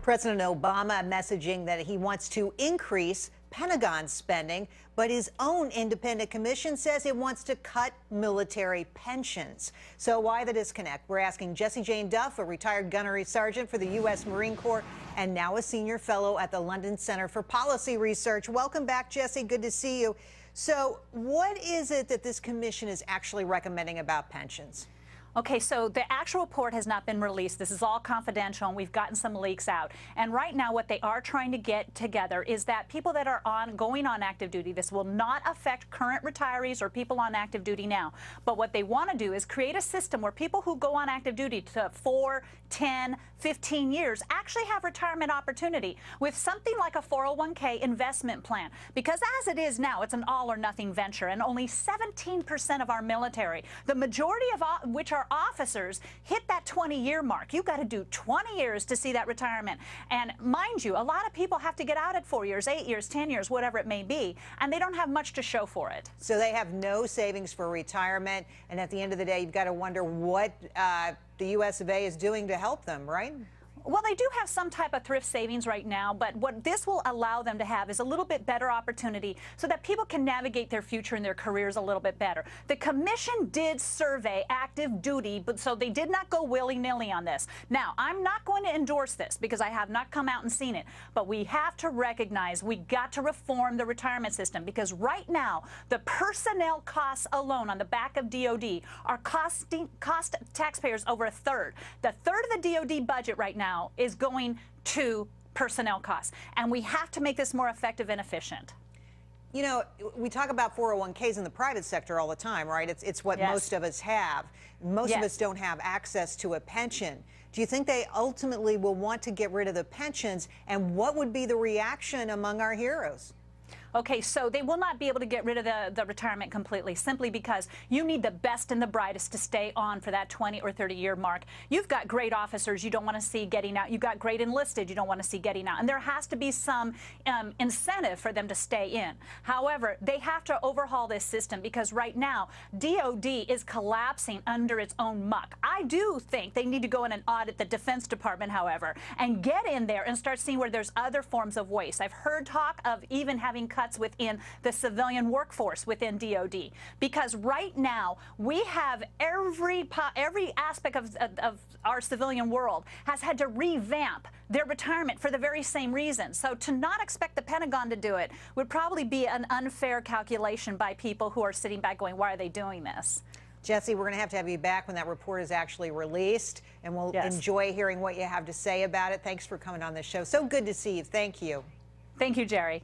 President Obama messaging that he wants to increase Pentagon spending, but his own independent commission says it wants to cut military pensions. So why the disconnect? We're asking Jessie Duff, a retired gunnery sergeant for the U.S. Marine Corps and now a senior fellow at the London Center for Policy Research. Welcome back, Jessie. Good to see you. So what is it that this commission is actually recommending about pensions? Okay, so the actual report has not been released. This is all confidential, and we've gotten some leaks out. And right now, what they are trying to get together is that people that are going on active duty, this will not affect current retirees or people on active duty now. But what they want to do is create a system where people who go on active duty to 4, 10, 15 years actually have retirement opportunity with something like a 401k investment plan. Because as it is now, it's an all or nothing venture, and only 17% of our military, the majority of which are officers, hit that 20-year mark. You've got to do 20 years to see that retirement. And mind you, a lot of people have to get out at 4 years, 8 years, 10 years, whatever it may be, and they don't have much to show for it. So they have no savings for retirement, and at the end of the day, you've got to wonder what the U.S. of A. is doing to help them, right? Well, they do have some type of thrift savings right now, but what this will allow them to have is a little bit better opportunity so that people can navigate their future and their careers a little bit better. The commission did survey active duty, but so they did not go willy-nilly on this. Now, I'm not going to endorse this because I have not come out and seen it, but we have to recognize we got to reform the retirement system because right now, the personnel costs alone on the back of DOD are cost taxpayers over a third. The third of the DOD budget right now is going to personnel costs, and we have to make this more effective and efficient. You know, we talk about 401ks in the private sector all the time, right? It's what most of us have. Most of us don't have access to a pension. Do you think they ultimately will want to get rid of the pensions, and what would be the reaction among our heroes? Okay, so they will not be able to get rid of the retirement completely simply because you need the best and the brightest to stay on for that 20 or 30-year mark. You've got great officers you don't want to see getting out. You've got great enlisted you don't want to see getting out. And there has to be some incentive for them to stay in. However, they have to overhaul this system because right now, DOD is collapsing under its own muck. I do think they need to go in and audit the Defense Department, however, and get in there and start seeing where there's other forms of waste. I've heard talk of even having cuts within the civilian workforce within DOD, because right now we have every aspect of our civilian world has had to revamp their retirement for the very same reason. So to not expect the Pentagon to do it would probably be an unfair calculation by people who are sitting back going, why are they doing this? Jessie, we're going to have you back when that report is actually released, and we'll enjoy hearing what you have to say about it. Thanks for coming on this show. So good to see you. Thank you. Thank you, Jerry.